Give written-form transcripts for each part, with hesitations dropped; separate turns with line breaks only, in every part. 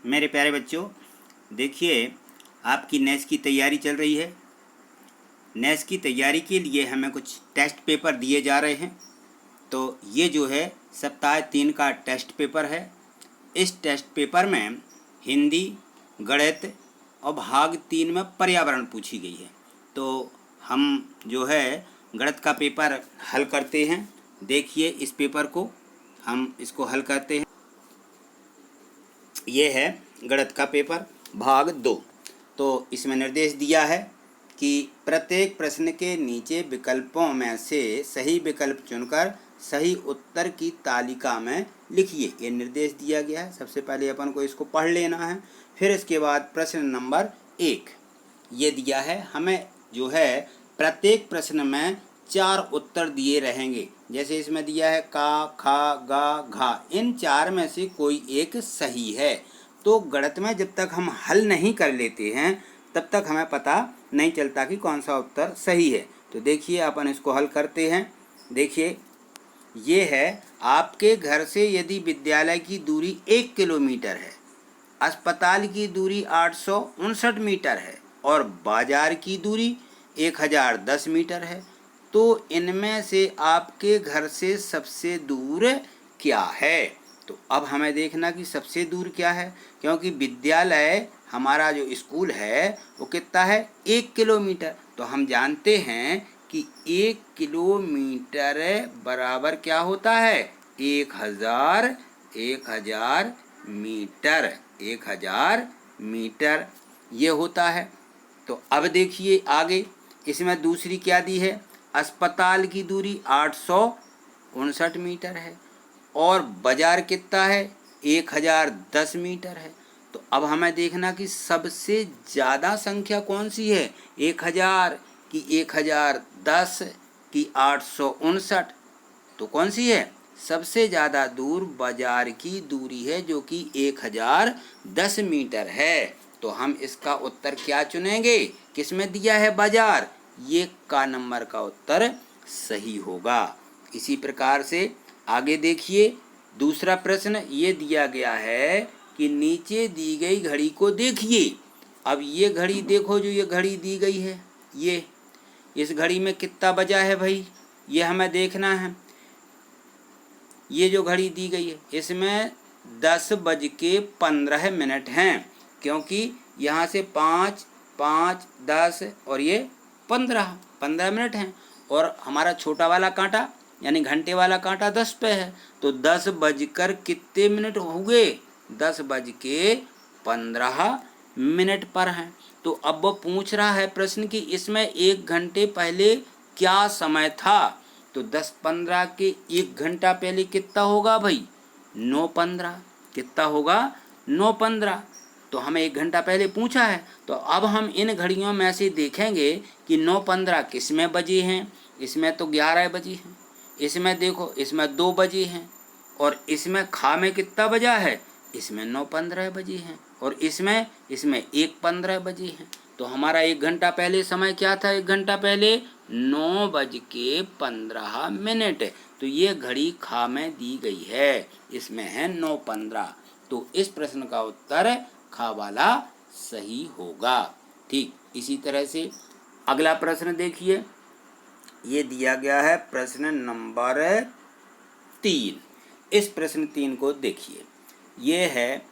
मेरे प्यारे बच्चों, देखिए आपकी नेस की तैयारी चल रही है। नेस की तैयारी के लिए हमें कुछ टेस्ट पेपर दिए जा रहे हैं। तो ये जो है सप्ताह 3 का टेस्ट पेपर है। इस टेस्ट पेपर में हिंदी, गणित और भाग 3 में पर्यावरण पूछी गई है। तो हम जो है गणित का पेपर हल करते हैं। देखिए इस पेपर को हम इसको हल करते हैं। ये है गणित का पेपर भाग 2। तो इसमें निर्देश दिया है कि प्रत्येक प्रश्न के नीचे विकल्पों में से सही विकल्प चुनकर सही उत्तर की तालिका में लिखिए। ये निर्देश दिया गया है। सबसे पहले अपन को इसको पढ़ लेना है। फिर इसके बाद प्रश्न नंबर 1 ये दिया है। हमें जो है प्रत्येक प्रश्न में 4 उत्तर दिए रहेंगे। जैसे इसमें दिया है का, खा, गा, घा, इन 4 में से कोई एक सही है। तो गणित में जब तक हम हल नहीं कर लेते हैं तब तक हमें पता नहीं चलता कि कौन सा उत्तर सही है। तो देखिए अपन इसको हल करते हैं। देखिए ये है, आपके घर से यदि विद्यालय की दूरी 1 किलोमीटर है, अस्पताल की दूरी 859 मीटर है और बाजार की दूरी 1010 मीटर है, तो इनमें से आपके घर से सबसे दूर क्या है? तो अब हमें देखना कि सबसे दूर क्या है, क्योंकि विद्यालय हमारा जो स्कूल है वो कितना है 1 किलोमीटर। तो हम जानते हैं कि 1 किलोमीटर बराबर क्या होता है 1000 मीटर। 1000 मीटर ये होता है। तो अब देखिए आगे इसमें दूसरी क्या दी है, अस्पताल की दूरी 859 मीटर है और बाजार कितना है 1010 मीटर है। तो अब हमें देखना कि सबसे ज़्यादा संख्या कौन सी है, 1000 की 1010 की 859। तो कौन सी है सबसे ज़्यादा दूर? बाजार की दूरी है जो कि 1010 मीटर है। तो हम इसका उत्तर क्या चुनेंगे? किसमें दिया है बाजार? ये का नंबर का उत्तर सही होगा। इसी प्रकार से आगे देखिए दूसरा प्रश्न ये दिया गया है कि नीचे दी गई घड़ी को देखिए। अब ये घड़ी देखो, जो ये घड़ी दी गई है, ये इस घड़ी में कितना बजा है भाई, ये हमें देखना है। ये जो घड़ी दी गई है इसमें 10:15 हैं, क्योंकि यहाँ से 5, 5, 10 और ये 15 मिनट हैं। और हमारा छोटा वाला कांटा यानी घंटे वाला कांटा 10 पे है। तो 10 बजकर कितने मिनट हो गए? 10:15 पर हैं। तो अब वो पूछ रहा है प्रश्न कि इसमें 1 घंटे पहले क्या समय था? तो 10:15 के 1 घंटा पहले कितना होगा भाई? 9:15। कितना होगा? 9:15। तो हमें 1 घंटा पहले पूछा है। तो अब हम इन घड़ियों में से देखेंगे कि 9:15 किस में बजे हैं। इसमें तो 11 बजे हैं। इसमें देखो, इसमें 2 बजे हैं और इसमें खा में कितना बजा है? इसमें 9:15 बजे हैं और इसमें 1:15 बजे हैं। तो हमारा 1 घंटा पहले समय क्या था? 1 घंटा पहले 9:15। तो ये घड़ी खा में दी गई है, इसमें है 9:15। तो इस प्रश्न का उत्तर खा वाला सही होगा। ठीक इसी तरह से अगला प्रश्न देखिए, ये दिया गया है प्रश्न नंबर 3। इस प्रश्न 3 को देखिए। ये है,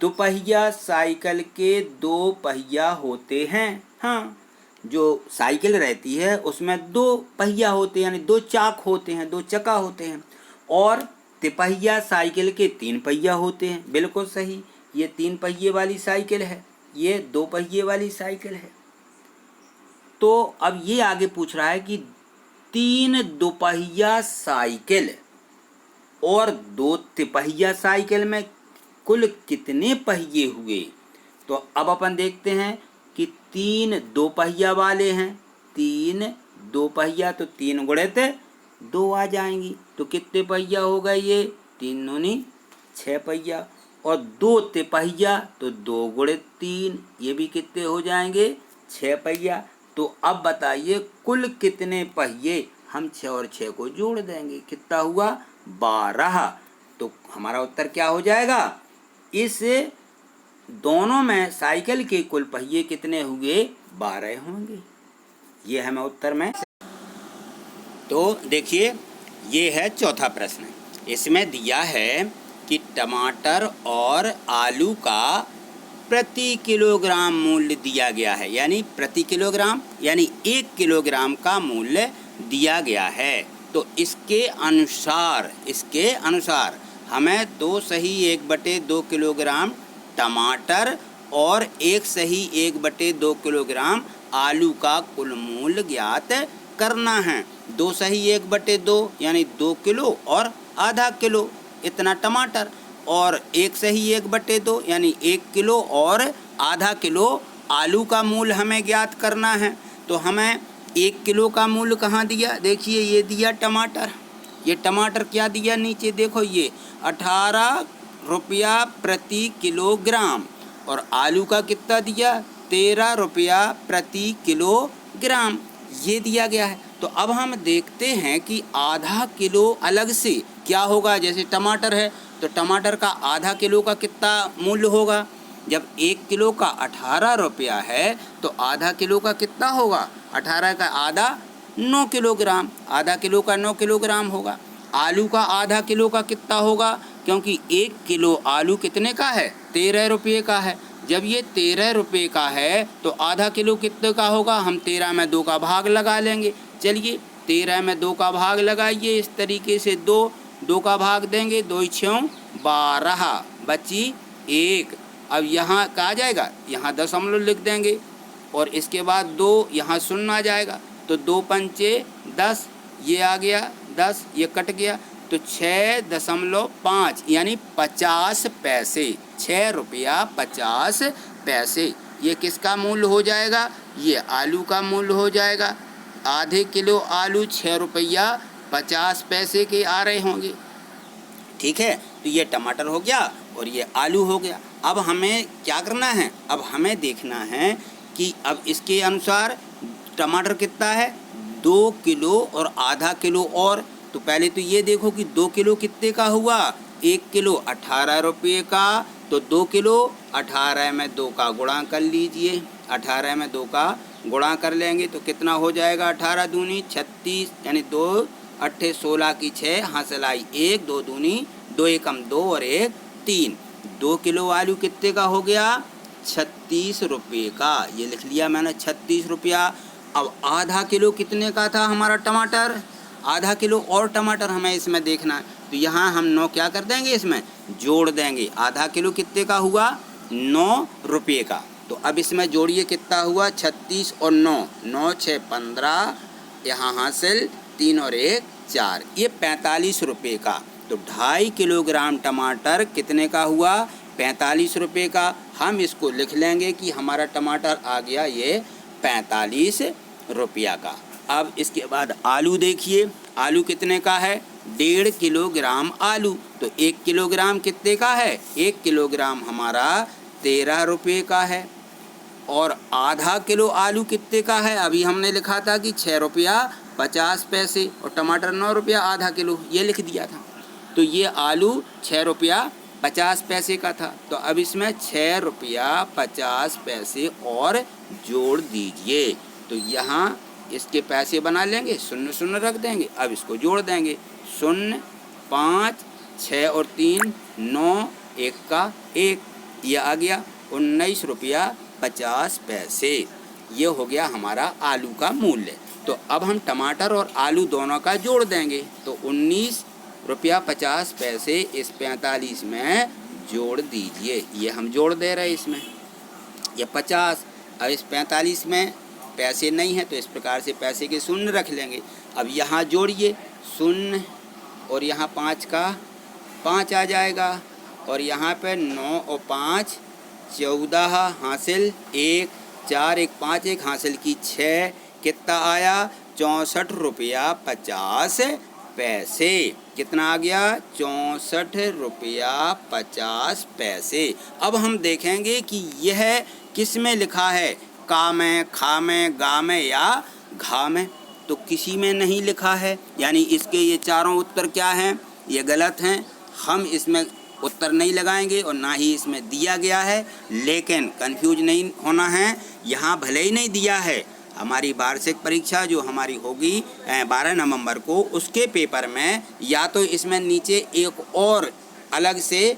दुपहिया साइकिल के 2 पहिया होते हैं। हाँ, जो साइकिल रहती है उसमें 2 पहिया होते हैं, यानी 2 चाक होते हैं, 2 चक्का होते हैं। और तिपहिया साइकिल के 3 पहिया होते हैं। बिल्कुल सही, ये 3 पहिए वाली साइकिल है, ये 2 पहिए वाली साइकिल है। तो अब ये आगे पूछ रहा है कि 3 दुपहिया साइकिल और 2 तिपहिया साइकिल में कुल कितने पहिए हुए? तो अब अपन देखते हैं कि 3 2 पहिया वाले हैं। 3 2 पहिया, तो 3 गुणित 2 आ जाएंगी। तो कितने पहिया हो गए ये? 3 दूनी 6 पहिया। और 2 तिपहिया, तो 2 गुणित 3, ये भी कितने हो जाएंगे? 6 पहिया। तो अब बताइए कुल कितने पहिए? हम 6 और 6 को जोड़ देंगे, कितना हुआ? 12। तो हमारा उत्तर क्या हो जाएगा? इस दोनों में साइकिल के कुल पहिए कितने हुए? 12 होंगे। ये हमें उत्तर में। तो देखिए, ये है चौथा प्रश्न। इसमें दिया है कि टमाटर और आलू का प्रति किलोग्राम मूल्य दिया गया है, यानी प्रति किलोग्राम यानी 1 किलोग्राम का मूल्य दिया गया है। तो इसके अनुसार हमें 2 सही 1/2 किलोग्राम टमाटर और 1 सही 1/2 किलोग्राम आलू का कुल मूल्य ज्ञात करना है। 2 सही 1/2 यानी 2 किलो और आधा किलो इतना टमाटर, और 1 सही 1/2 यानी 1 किलो और आधा किलो आलू का मूल्य हमें ज्ञात करना है। तो हमें 1 किलो का मूल्य कहाँ दिया? देखिए, ये दिया टमाटर। ये टमाटर क्या दिया? नीचे देखो, ये 18 रुपया प्रति किलोग्राम। और आलू का कितना दिया? 13 रुपया प्रति किलोग्राम, ये दिया गया है। तो अब हम देखते हैं कि आधा किलो अलग से क्या होगा। जैसे टमाटर है तो टमाटर का आधा किलो का कितना मूल्य होगा? जब 1 किलो का 18 रुपया है तो आधा किलो का कितना होगा? 18 का आधा 9 किलोग्राम, आधा किलो का 9 किलोग्राम होगा। आलू का आधा किलो का कितना होगा? क्योंकि 1 किलो आलू कितने का है? 13 रुपये का है। जब ये 13 रुपये का है तो आधा किलो कितने का होगा? हम 13 में 2 का भाग लगा लेंगे। चलिए, 13 में 2 का भाग लगाइए। इस तरीके से 2 का भाग देंगे, 2 6 12, बची 1। अब यहाँ क्या आ जाएगा? यहाँ दशमलव लिख देंगे और इसके बाद 2 यहाँ शून्य आ जाएगा। तो 2 पंचे 10, ये आ गया 10, ये कट गया। तो 6.5 यानी 50 पैसे, 6 रुपया 50 पैसे। ये किसका मूल्य हो जाएगा? ये आलू का मूल्य हो जाएगा। आधे किलो आलू 6 रुपया 50 पैसे के आ रहे होंगे। ठीक है, तो ये टमाटर हो गया और ये आलू हो गया। अब हमें क्या करना है? अब हमें देखना है कि अब इसके अनुसार टमाटर कितना है? 2 किलो और आधा किलो। और तो पहले तो ये देखो कि 2 किलो कितने का हुआ? 1 किलो 18 रुपये का। तो 2 किलो 18 में 2 का गुणा कर लीजिए। 18 में 2 का गुणा कर लेंगे तो कितना हो जाएगा? 18 दूनी 36, यानी 2 8 16 की 6, हासिल आई 1, 2 दूनी 2 एकम 2 और 1 3। 2 किलो आलू कितने का हो गया? 36 रुपये का। ये लिख लिया मैंने, 36 रुपया। अब आधा किलो कितने का था हमारा टमाटर? आधा किलो और टमाटर हमें इसमें देखना है। तो यहाँ हम 9 क्या कर देंगे? इसमें जोड़ देंगे। आधा किलो कितने का हुआ? 9 रुपये का। तो अब इसमें जोड़िए कितना हुआ? 36 और 9, 9 6 15, यहाँ हासिल 3 और 1 4, ये 45 रुपये का। तो 2.5 किलोग्राम टमाटर कितने का हुआ? 45 रुपये का। हम इसको लिख लेंगे कि हमारा टमाटर आ गया ये 45 रुपया का। अब इसके बाद आलू देखिए, आलू कितने का है? 1.5 किलोग्राम आलू। तो 1 किलोग्राम कितने का है? 1 किलोग्राम हमारा 13 रुपये का है। और आधा किलो आलू कितने का है? अभी हमने लिखा था कि 6 रुपया 50 पैसे, और टमाटर 9 रुपया आधा किलो, ये लिख दिया था। तो ये आलू 6 रुपया 50 पैसे का था। तो अब इसमें 6 रुपया 50 पैसे और जोड़ दीजिए। तो यहाँ इसके पैसे बना लेंगे, 0 0 रख देंगे। अब इसको जोड़ देंगे, 0 5 6 और 3 9, 1 का 1, ये आ गया 19 रुपया 50 पैसे। ये हो गया हमारा आलू का मूल्य। तो अब हम टमाटर और आलू दोनों का जोड़ देंगे। तो 19 रुपया 50 पैसे इस 45 में जोड़ दीजिए। ये हम जोड़ दे रहे हैं इसमें, ये 50। अब इस 45 में पैसे नहीं है तो इस प्रकार से पैसे के 0 रख लेंगे। अब यहाँ जोड़िए 0 और यहाँ 5 का 5 आ जाएगा, और यहाँ पे 9 और 5 14, हासिल 1 4 1 5 1, हासिल की 6, कितना आया? 64 रुपया 50 पैसे। कितना आ गया? 64 रुपया 50 पैसे। अब हम देखेंगे कि यह किस में लिखा है, का में, खा में, गा में या घा में। तो किसी में नहीं लिखा है, यानी इसके ये चारों उत्तर क्या हैं? ये गलत हैं। हम इसमें उत्तर नहीं लगाएंगे और ना ही इसमें दिया गया है। लेकिन कंफ्यूज नहीं होना है, यहाँ भले ही नहीं दिया है, हमारी वार्षिक परीक्षा जो हमारी होगी 12 नवंबर को, उसके पेपर में या तो इसमें नीचे एक और अलग से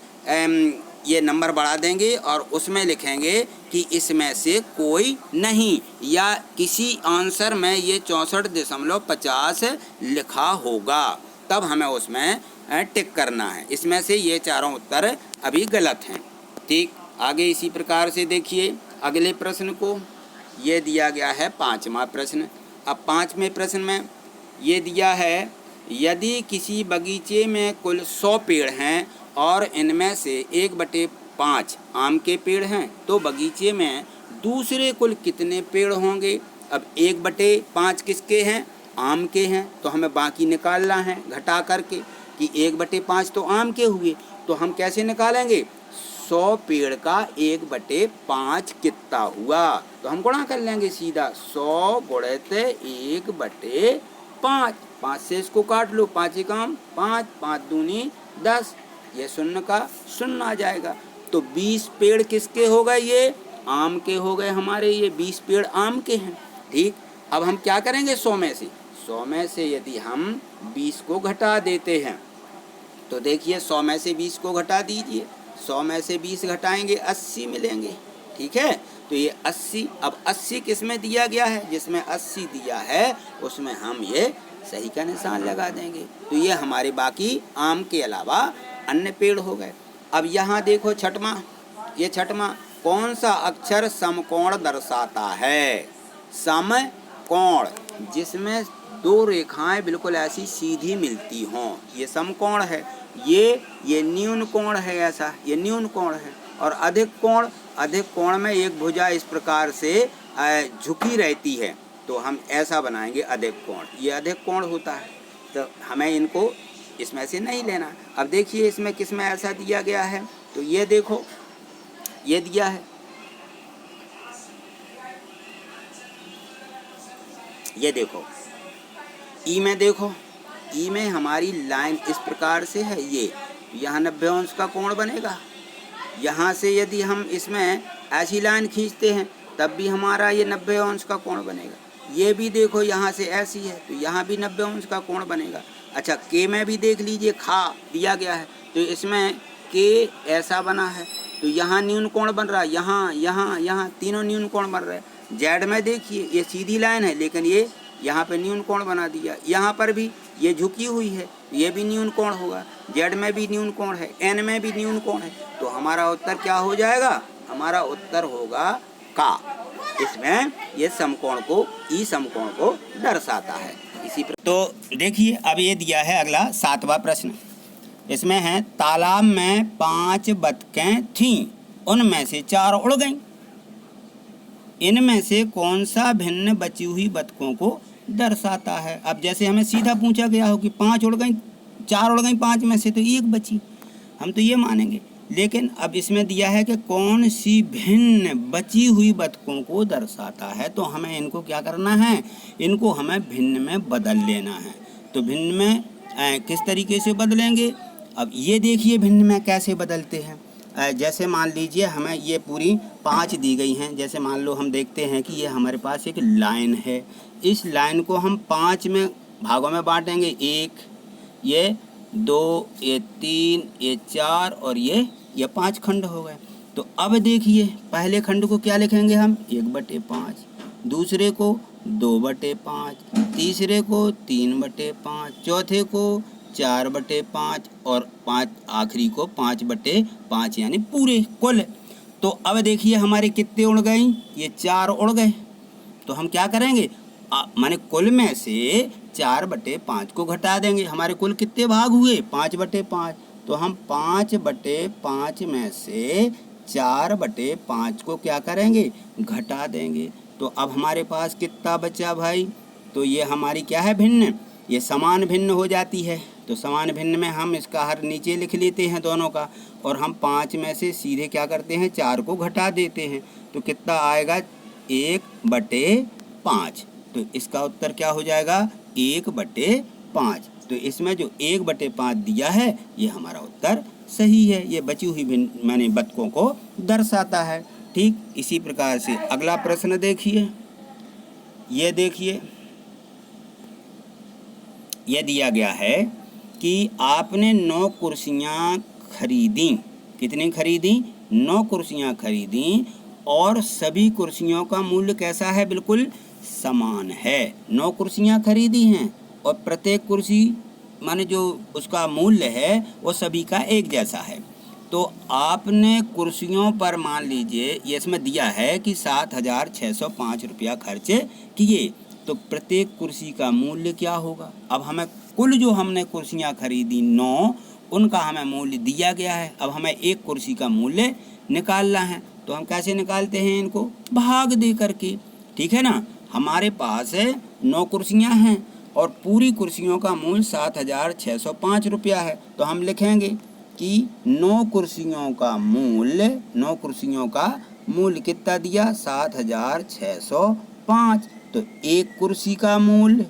ये नंबर बढ़ा देंगे और उसमें लिखेंगे कि इसमें से कोई नहीं, या किसी आंसर में ये 64.50 लिखा होगा, तब हमें उसमें टिक करना है। इसमें से ये चारों उत्तर अभी गलत हैं। ठीक, आगे इसी प्रकार से देखिए अगले प्रश्न को। ये दिया गया है 5वां प्रश्न। अब 5वें प्रश्न में ये दिया है, यदि किसी बगीचे में कुल 100 पेड़ हैं और इनमें से 1/5 आम के पेड़ हैं, तो बगीचे में दूसरे कुल कितने पेड़ होंगे। अब 1/5 किसके हैं, आम के हैं, तो हमें बाकी निकालना है घटा करके कि 1/5 तो आम के हुए, तो हम कैसे निकालेंगे, 100 पेड़ का 1/5 कितना हुआ, तो हम गुणा कर लेंगे सीधा 100 गुणित 1/5। 5 से इसको काट लो, 5 एकम 5, 5 दूनी 10, ये 0 का 0 आ जाएगा। तो 20 पेड़ किसके हो गए, ये आम के हो गए हमारे, ये 20 पेड़ आम के हैं। ठीक, अब हम क्या करेंगे, 100 में से यदि हम 20 को घटा देते हैं, तो देखिए 100 में से 20 को घटा दीजिए, 100 में से 20 घटाएंगे 80 मिलेंगे। ठीक है, तो ये 80, अब 80 किस में दिया गया है, जिसमें 80 दिया है उसमें हम ये सही का निशान लगा देंगे। तो ये हमारे बाकी आम के अलावा अन्य पेड़ हो गए। अब यहाँ देखो छठवां, ये छठवां, कौन सा अक्षर समकोण दर्शाता है। समकोण, जिसमें 2 रेखाएं बिल्कुल ऐसी सीधी मिलती हों, ये समकोण है। ये न्यून कोण है, ऐसा ये न्यून कोण है। और अधिक कोण में एक भुजा इस प्रकार से झुकी रहती है, तो हम ऐसा बनाएंगे अधिक कोण, ये अधिक कोण होता है। तो हमें इनको इसमें से नहीं लेना। अब देखिए इसमें किस में ऐसा दिया गया है, तो ये देखो ये दिया है, ये देखो ई में, देखो ई में हमारी लाइन इस प्रकार से है, ये यहाँ 90 अंश का कोण बनेगा। यहाँ से यदि हम इसमें ऐसी लाइन खींचते हैं तब भी हमारा ये 90 अंश का कोण बनेगा। ये भी देखो यहाँ से ऐसी है, तो यहाँ भी 90 अंश का कोण बनेगा। अच्छा, के में भी देख लीजिए, खा दिया गया है, तो इसमें के ऐसा बना है, तो यहाँ न्यून कोण बन रहा है, यहाँ तीनों न्यून कोण बन रहे हैं। जेड में देखिए ये सीधी लाइन है, लेकिन ये यहाँ पे न्यून कोण बना दिया। यहाँ पर भी ये झुकी हुई है, ये भी न्यून कोण होगा। जेड में भी न्यून कोण है, एन में भी न्यून कोण है, तो हमारा उत्तर क्या हो जाएगा, हमारा उत्तर होगा का। इसमें ये समकोण को, ई समकोण को दर्शाता है। इसी पर तो देखिए अब ये दिया है अगला 7वां प्रश्न। इसमें है, तालाब में 5 बतखें थीं, उनमें से 4 उड़ गईं, इनमें से कौन सा भिन्न बची हुई बतखों को दर्शाता है। अब जैसे हमें सीधा पूछा गया हो कि 5 उड़ गई, 4 उड़ गई, 5 में से तो 1 बची, हम तो ये मानेंगे। लेकिन अब इसमें दिया है कि कौन सी भिन्न बची हुई बतखों को दर्शाता है, तो हमें इनको क्या करना है, इनको हमें भिन्न में बदल लेना है। तो भिन्न में किस तरीके से बदलेंगे, अब ये देखिए भिन्न में कैसे बदलते हैं। जैसे मान लीजिए हमें ये पूरी 5 दी गई हैं, जैसे मान लो हम देखते हैं कि ये हमारे पास एक लाइन है, इस लाइन को हम 5 में भागों में बांटेंगे, 1, ये 2, ये 3, ये 4 और ये 5 खंड हो गए। तो अब देखिए पहले खंड को क्या लिखेंगे हम, 1/5, दूसरे को 2/5, तीसरे को 3/5, चौथे को 4/5 और 5 आखिरी को 5/5, यानी पूरे कुल। तो अब देखिए हमारे कितने उड़ गए, ये 4 उड़ गए। तो हम क्या करेंगे, माने कुल में से 4/5 को घटा देंगे। हमारे कुल कितने भाग हुए, 5/5, तो हम 5/5 में से 4/5 को क्या करेंगे, घटा देंगे। तो अब हमारे पास कितना बचा भाई, तो ये हमारी क्या है, भिन्न, ये समान भिन्न हो जाती है। तो समान भिन्न में हम इसका हर नीचे लिख लेते हैं दोनों का, और हम 5 में से सीधे क्या करते हैं, 4 को घटा देते हैं। तो कितना आएगा, 1/5। तो इसका उत्तर क्या हो जाएगा, 1/5। तो इसमें जो 1/5 दिया है ये हमारा उत्तर सही है। ये बची हुई माने बतखों को दर्शाता है। ठीक इसी प्रकार से अगला प्रश्न देखिए। ये देखिए, यह दिया गया है कि आपने 9 कुर्सियाँ खरीदी। कितनी खरीदी? 9 कुर्सियाँ खरीदी और सभी कुर्सियों का मूल्य कैसा है? बिल्कुल समान है। 9 कुर्सियाँ खरीदी हैं और प्रत्येक कुर्सी माने जो उसका मूल्य है वो सभी का एक जैसा है। तो आपने कुर्सियों पर मान लीजिए ये इसमें दिया है कि 7,605 रुपया खर्च किए, तो प्रत्येक कुर्सी का मूल्य क्या होगा? अब हमें कुल जो हमने कुर्सियाँ खरीदी 9, उनका हमें मूल्य दिया गया है। अब हमें एक कुर्सी का मूल्य निकालना है, तो हम कैसे निकालते हैं? इनको भाग दे करके। ठीक है ना। हमारे पास 9 कुर्सियाँ हैं और पूरी कुर्सियों का मूल्य 7,605 रुपया है। तो हम लिखेंगे कि 9 कुर्सियों का मूल्य कितना दिया? 7,605। तो एक कुर्सी का मूल्य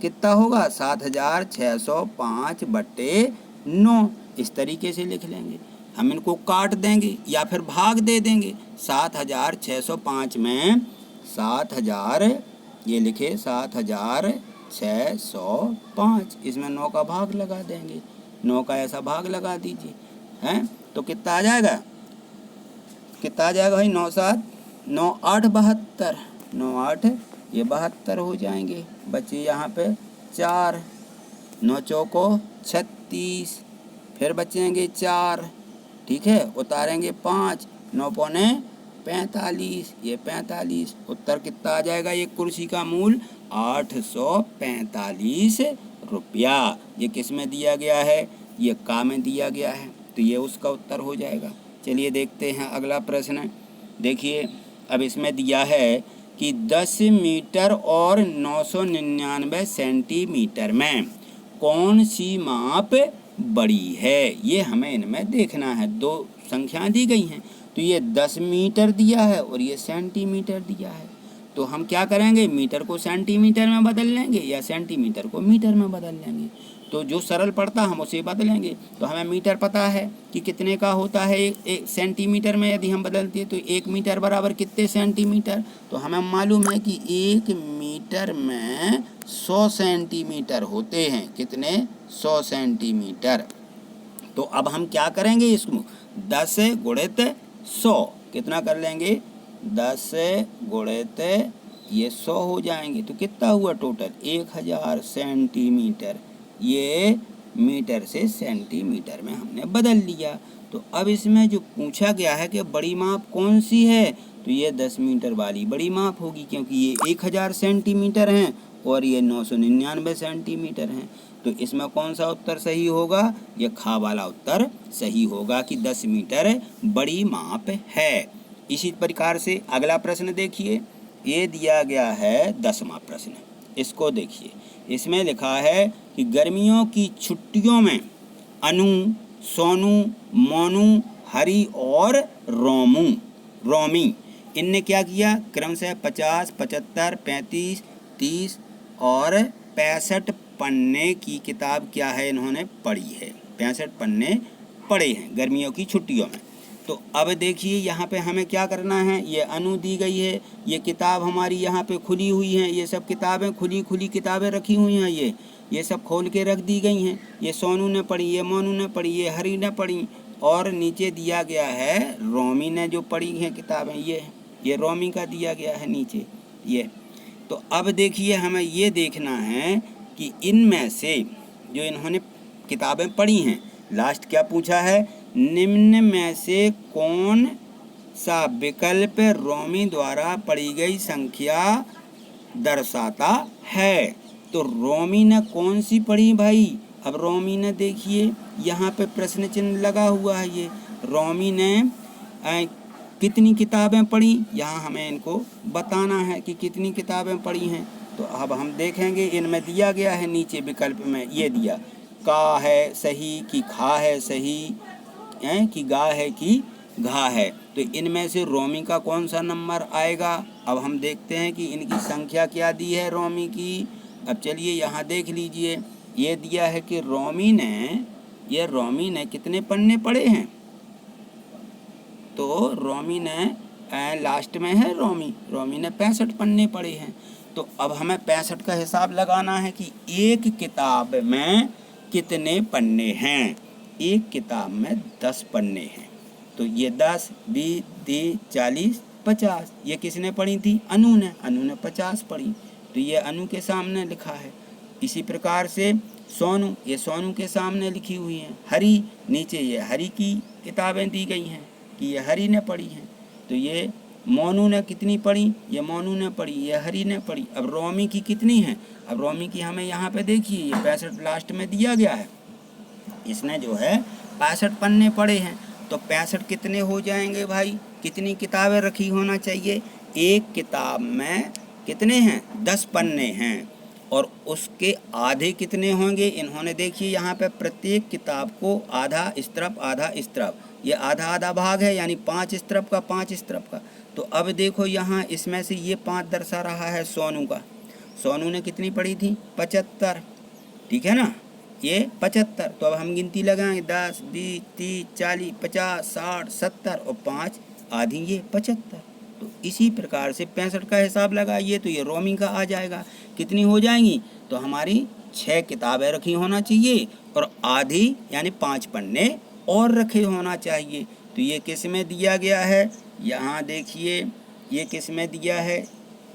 कितना होगा? 7,605 बटे 9। इस तरीके से लिख लेंगे। हम इनको काट देंगे या फिर भाग दे देंगे। 7,605 में 7,000 ये लिखे 7,605, इसमें 9 का भाग लगा देंगे। 9 का ऐसा भाग लगा दीजिए हैं, तो कितना आ जाएगा? भाई? 9 7 9 8 72, 9 8 ये 72 हो जाएंगे। बचे यहाँ पे 4, 9 चौको 36, फिर बचेंगे 4। ठीक है, उतारेंगे 5, 9 पौने 45, ये 45। उत्तर कितना आ जाएगा? एक कुर्सी का मूल्य 845 रुपया। ये किस में दिया गया है? ये का में दिया गया है, तो ये उसका उत्तर हो जाएगा। चलिए देखते हैं अगला प्रश्न। देखिए, अब इसमें दिया है कि 10 मीटर और 999 सेंटीमीटर में कौन सी माप बड़ी है? ये हमें इनमें देखना है। 2 संख्याएं दी गई हैं, तो ये 10 मीटर दिया है और ये सेंटीमीटर दिया है। तो हम क्या करेंगे? मीटर को सेंटीमीटर में बदल लेंगे या सेंटीमीटर को मीटर में बदल लेंगे। तो जो सरल पड़ता हम उसे बदलेंगे। तो हमें मीटर पता है कि कितने का होता है। एक सेंटीमीटर में यदि हम बदलते हैं तो 1 मीटर बराबर कितने सेंटीमीटर? तो हमें मालूम है कि 1 मीटर में 100 सेंटीमीटर होते हैं। कितने? 100 सेंटीमीटर। तो अब हम क्या करेंगे? इसको 10 गुणित 100 कितना कर लेंगे? 10 गुणित ये 100 हो जाएंगे। तो कितना हुआ टोटल? 1000 सेंटीमीटर। ये मीटर से सेंटीमीटर में हमने बदल लिया। तो अब इसमें जो पूछा गया है कि बड़ी माप कौन सी है, तो ये 10 मीटर वाली बड़ी माप होगी, क्योंकि ये 1000 सेंटीमीटर हैं और ये 999 सेंटीमीटर हैं। तो इसमें कौन सा उत्तर सही होगा? ये खा वाला उत्तर सही होगा कि 10 मीटर बड़ी माप है। इसी प्रकार से अगला प्रश्न देखिए। ये दिया गया है 10वां प्रश्न। इसको देखिए। इसमें लिखा है कि गर्मियों की छुट्टियों में अनु, सोनू, मोनू, हरी और रोमी इनने क्या किया? क्रमशः 50, 75, 35, 30 और 65 पन्ने की किताब क्या है इन्होंने पढ़ी है। 65 पन्ने पढ़े हैं गर्मियों की छुट्टियों में। तो अब देखिए यहाँ पे हमें क्या करना है। ये अनु दी गई है, ये किताब हमारी यहाँ पे खुली हुई हैं। ये सब किताबें खुली किताबें रखी हुई हैं। ये सब खोल के रख दी गई हैं। ये सोनू ने पढ़ी, ये मोनू ने पढ़ी, ये हरी ने पढ़ी और नीचे दिया गया है रोमी ने जो पढ़ी हैं किताबें। ये रोमी का दिया गया है नीचे ये। तो अब देखिए हमें ये देखना है कि इनमें से जो इन्होंने किताबें पढ़ी हैं, लास्ट क्या पूछा है? निम्न में से कौन सा विकल्प रोमी द्वारा पढ़ी गई संख्या दर्शाता है? तो रोमी ने कौन सी पढ़ी भाई? अब रोमी ने देखिए यहाँ पे प्रश्न चिन्ह लगा हुआ है। ये रोमी ने कितनी किताबें पढ़ी, यहाँ हमें इनको बताना है कि कितनी किताबें पढ़ी हैं। तो अब हम देखेंगे, इनमें दिया गया है नीचे विकल्प में ये दिया, का है सही कि खा है सही है कि गा है कि घा है। तो इनमें से रोमी का कौन सा नंबर आएगा? अब हम देखते हैं कि इनकी संख्या क्या दी है रोमी की। अब चलिए यहाँ देख लीजिए, ये दिया है कि रोमी ने कितने पन्ने पढ़े हैं, तो रोमी ने लास्ट में है रोमी ने 65 पन्ने पढ़े हैं। तो अब हमें 65 का हिसाब लगाना है कि एक किताब में कितने पन्ने हैं। एक किताब में 10 पन्ने हैं, तो ये 10, 20, 30, 40, 50। ये किसने पढ़ी थी? अनु ने 50 पढ़ी, तो ये अनु के सामने लिखा है। इसी प्रकार से सोनू, ये सोनू के सामने लिखी हुई हैं। हरी, नीचे ये हरी की किताबें दी गई हैं कि ये हरी ने पढ़ी हैं। तो ये मोनू ने कितनी पढ़ी? ये मोनू ने पढ़ी, ये हरी ने पढ़ी। अब रोमी की कितनी है? अब रोमी की हमें यहाँ पे देखिए, ये 65 लास्ट में दिया गया है। इसने जो है 65 पन्ने पढ़े हैं, तो 65 कितने हो जाएंगे भाई? कितनी किताबें रखी होना चाहिए? एक किताब में कितने हैं? 10 पन्ने हैं, और उसके आधे कितने होंगे? इन्होंने देखिए यहाँ पे प्रत्येक किताब को आधा इस तरफ आधा इस तरफ, ये आधा आधा भाग है, यानी 5 इस तरफ का 5 इस तरफ का। तो अब देखो यहाँ इसमें से ये 5 दर्शा रहा है सोनू का। सोनू ने कितनी पढ़ी थी? 75, ठीक है ना, ये 75। तो अब हम गिनती लगाएंगे 10, 20, 30, 40, 50, 60, 70 और 5 आधी ये 75। तो इसी प्रकार से 65 का हिसाब लगाइए तो ये रोमी का आ जाएगा। कितनी हो जाएंगी? तो हमारी 6 किताबें रखी होना चाहिए, और आधी यानी 5 पन्ने और रखे होना चाहिए। तो ये किस में दिया गया है? यहाँ देखिए, ये किस में दिया है?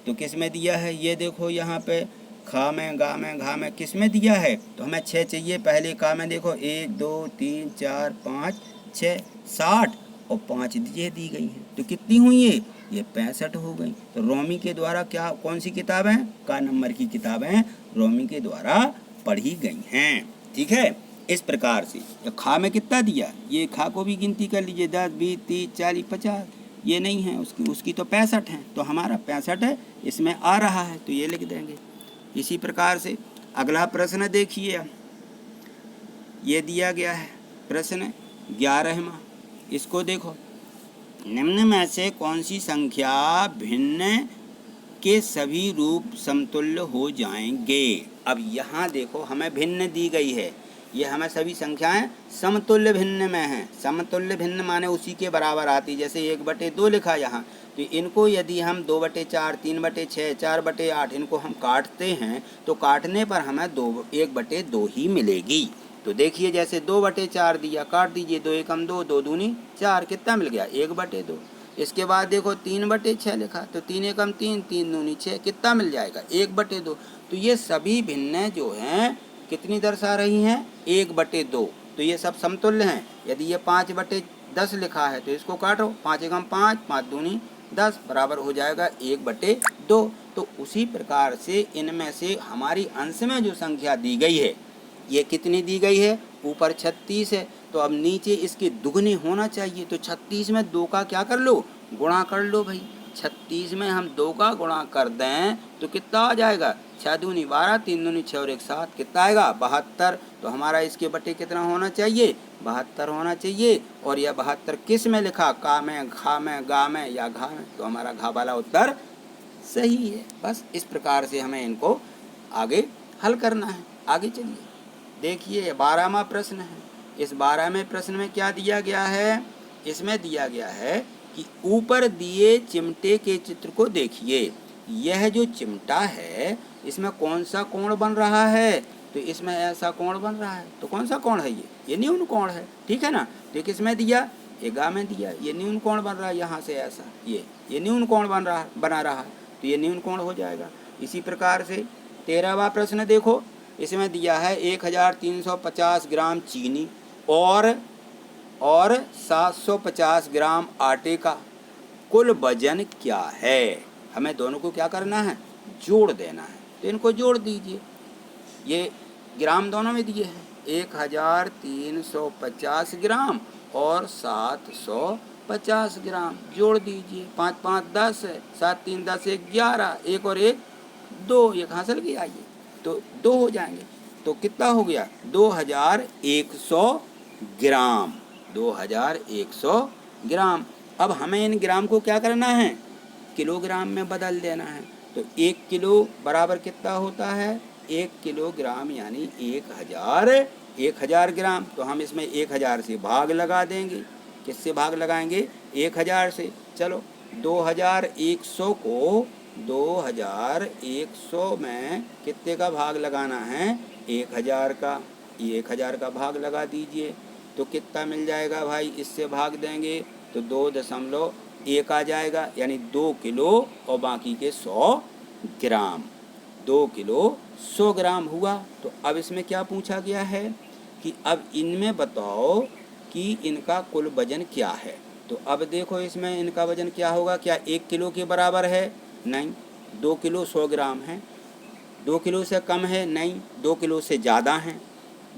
तो किस में दिया है? ये देखो यहाँ पे खा में, गा में, घा में, किस में दिया है? तो हमें 6 चाहिए। पहले का में देखो 1, 2, 3, 4, 5, 6, 60 और 5 ये दी गई हैं। तो कितनी हुई ये 65 हो गई। तो रोमी के द्वारा क्या, कौन सी किताबें, का नंबर की किताबें रोमी के द्वारा पढ़ी गई हैं। ठीक है, इस प्रकार से। तो खा में कितना दिया? ये खा को भी गिनती कर लीजिए, 10, 20, 30, 40, 50। ये नहीं है उसकी तो 65 है, तो हमारा 65 है इसमें आ रहा है, तो ये लिख देंगे। इसी प्रकार से अगला प्रश्न देखिए, ये दिया गया है प्रश्न 11वां। इसको देखो, निम्न में से कौन सी संख्या भिन्न के सभी रूप समतुल्य हो जाएंगे। अब यहाँ देखो हमें भिन्न दी गई है, ये हमें सभी संख्याएं समतुल्य भिन्न में हैं। समतुल्य भिन्न माने उसी के बराबर आती, जैसे 1/2 लिखा यहाँ, तो इनको यदि हम 2/4, 3/6, 4/8 इनको हम काटते हैं तो काटने पर हमें 1/2 ही मिलेगी। तो देखिए जैसे 2/4 दिया, काट दीजिए, 2 एकम 2, 2 दूनी 4, कितना मिल गया? 1/2। इसके बाद देखो 3/6 लिखा, तो 3 एकम 3, 3 दूनी 6, कितना मिल जाएगा? 1/2। तो ये सभी भिन्न जो हैं कितनी दर्शा रही हैं? 1/2। तो ये सब समतुल्य हैं। यदि ये 5/10 लिखा है तो इसको काटो, 5 एकम 5, 5 दूनी 10 बराबर हो जाएगा 1/2। तो उसी प्रकार से इनमें से हमारी अंश में जो संख्या दी गई है, ये कितनी दी गई है? ऊपर 36 है, तो अब नीचे इसके दुगने होना चाहिए। तो 36 में 2 का क्या कर लो? गुणा कर लो भाई। 36 में हम 2 का गुणा कर दें तो कितना आ जाएगा? 6 दूनी 12, 3 दूनी 6 और 1 7, कितना आएगा? 72। तो हमारा इसके बटे कितना होना चाहिए? 72 होना चाहिए। और यह 72 किस में लिखा? का में, खा में, गा में या घा में? तो हमारा घा वाला उत्तर सही है। बस इस प्रकार से हमें इनको आगे हल करना है। आगे चलिए देखिए, 12वां प्रश्न है। इस 12वें प्रश्न में क्या दिया गया है? इसमें दिया गया है कि ऊपर दिए चिमटे के चित्र को देखिए। यह जो चिमटा है इसमें कौन सा कोण बन रहा है? तो इसमें ऐसा कोण बन रहा है। तो कौन सा कोण है? ये न्यून कोण है, ठीक है ना। तो किसमें दिया? गा में दिया। ये न्यून कोण बन रहा है, यहाँ से ऐसा ये न्यून कोण बना रहा है, तो ये न्यून कोण हो जाएगा। इसी प्रकार से 13वां प्रश्न देखो, इसमें दिया है 1350 ग्राम चीनी और 750 ग्राम आटे का कुल वजन क्या है? हमें दोनों को क्या करना है? जोड़ देना है। तो इनको जोड़ दीजिए। ये ग्राम दोनों में दिए हैं, 1350 ग्राम और 750 ग्राम। जोड़ दीजिए, 5 5 10 है, 7 3 10, 1 11, 1 और 1 2, ये कहाँ से लगी? आइए, तो 2 हो जाएंगे। तो कितना हो गया? 2100 ग्राम। 2100 ग्राम। अब हमें इन ग्राम को क्या करना है? किलोग्राम में बदल देना है। तो 1 किलो बराबर कितना होता है? 1 किलोग्राम यानी 1000 ग्राम। तो हम इसमें 1000 से भाग लगा देंगे। किससे भाग लगाएंगे? 1000 से। चलो 2100 को 2100 में कितने का भाग लगाना है? 1000 का। 1000 का भाग लगा दीजिए तो कितना मिल जाएगा भाई? इससे भाग देंगे तो 2.1 आ जाएगा, यानी 2 किलो और बाकी के 100 ग्राम। 2 किलो 100 ग्राम हुआ। तो अब इसमें क्या पूछा गया है कि अब इनमें बताओ कि इनका कुल वजन क्या है। तो अब देखो इसमें इनका वजन क्या होगा? क्या 1 किलो के बराबर है? नहीं। 2 किलो 100 ग्राम है। 2 किलो से कम है? नहीं। 2 किलो से ज़्यादा है?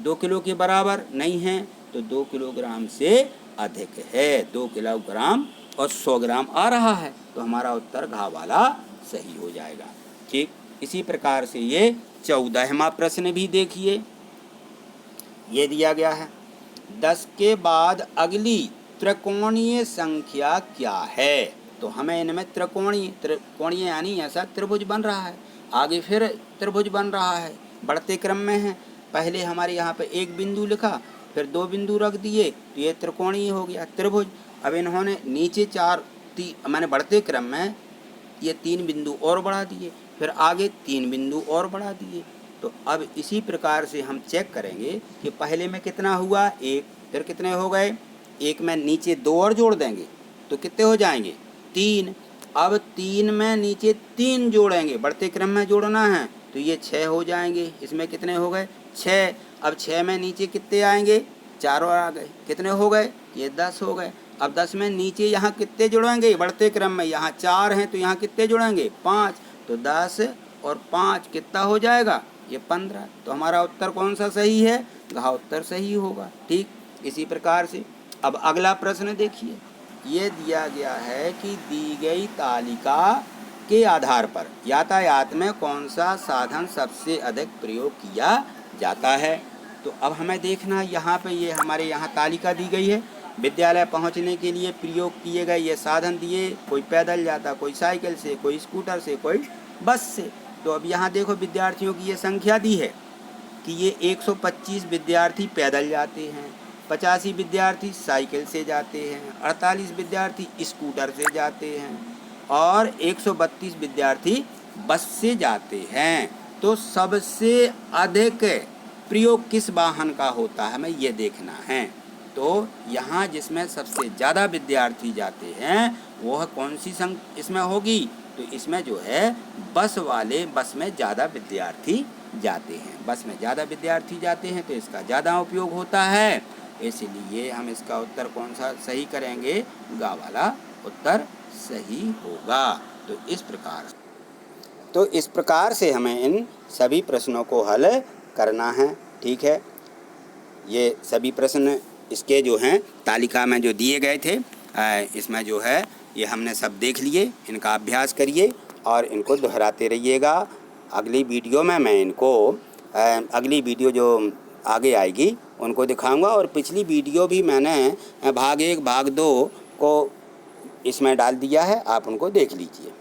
2 किलो के बराबर नहीं है, तो 2 किलोग्राम से अधिक है। 2 किलोग्राम और 100 ग्राम आ रहा है, तो हमारा उत्तर घ वाला सही हो जाएगा। ठीक इसी प्रकार से ये 14वां प्रश्न भी देखिए। ये दिया गया है 10 के बाद अगली त्रिकोणीय संख्या क्या है। तो हमें इनमें त्रिकोणीय यानी ऐसा त्रिभुज बन रहा है, आगे फिर त्रिभुज बन रहा है, बढ़ते क्रम में है। पहले हमारे यहाँ पे 1 बिंदु लिखा, फिर 2 बिंदु रख दिए, तो ये त्रिकोणीय हो गया त्रिभुज। अब इन्होंने नीचे मैंने बढ़ते क्रम में ये 3 बिंदु और बढ़ा दिए, फिर आगे 3 बिंदु और बढ़ा दिए। तो अब इसी प्रकार से हम चेक करेंगे कि पहले में कितना हुआ 1, फिर कितने हो गए 1 में नीचे 2 और जोड़ देंगे तो कितने हो जाएंगे 3। अब 3 में नीचे 3 जोड़ेंगे, बढ़ते क्रम में जोड़ना है, तो ये 6 हो जाएंगे। इसमें कितने हो गए 6। अब 6 में नीचे कितने आएंगे 4 और आ गए, कितने हो गए ये 10 हो गए। अब 10 में नीचे यहाँ कितने जुड़ेंगे बढ़ते क्रम में, यहाँ 4 हैं तो यहाँ कितने जुड़ेंगे 5, तो 10 और 5 कितना हो जाएगा ये 15। तो हमारा उत्तर कौन सा सही है? घ उत्तर सही होगा। ठीक इसी प्रकार से अब अगला प्रश्न देखिए। ये दिया गया है कि दी गई तालिका के आधार पर यातायात में कौन सा साधन सबसे अधिक प्रयोग किया जाता है। तो अब हमें देखना, यहाँ पे ये हमारे यहाँ तालिका दी गई है, विद्यालय पहुँचने के लिए प्रयोग किए गए ये साधन दिए, कोई पैदल जाता, कोई साइकिल से, कोई स्कूटर से, कोई बस से। तो अब यहाँ देखो विद्यार्थियों की ये संख्या दी है कि ये 125 विद्यार्थी पैदल जाते हैं, 85 विद्यार्थी साइकिल से जाते हैं, 48 विद्यार्थी स्कूटर से जाते हैं और 132 विद्यार्थी बस से जाते हैं। तो सबसे अधिक प्रयोग किस वाहन का होता है हमें ये देखना है। तो यहाँ जिसमें सबसे ज़्यादा विद्यार्थी जाते हैं वह कौन सी इसमें होगी? तो इसमें जो है बस में ज़्यादा विद्यार्थी जाते हैं, बस में ज़्यादा विद्यार्थी जाते हैं तो इसका ज़्यादा उपयोग होता है। इसलिए हम इसका उत्तर कौन सा सही करेंगे? गा वाला उत्तर सही होगा। तो इस प्रकार से हमें इन सभी प्रश्नों को हल करना है। ठीक है, ये सभी प्रश्न इसके जो हैं तालिका में जो दिए गए थे इसमें जो है ये हमने सब देख लिए। इनका अभ्यास करिए और इनको दोहराते रहिएगा। अगली वीडियो में मैं इनको अगली वीडियो जो आगे आएगी उनको दिखाऊंगा, और पिछली वीडियो भी मैंने भाग 1 भाग 2 को इसमें डाल दिया है, आप उनको देख लीजिए।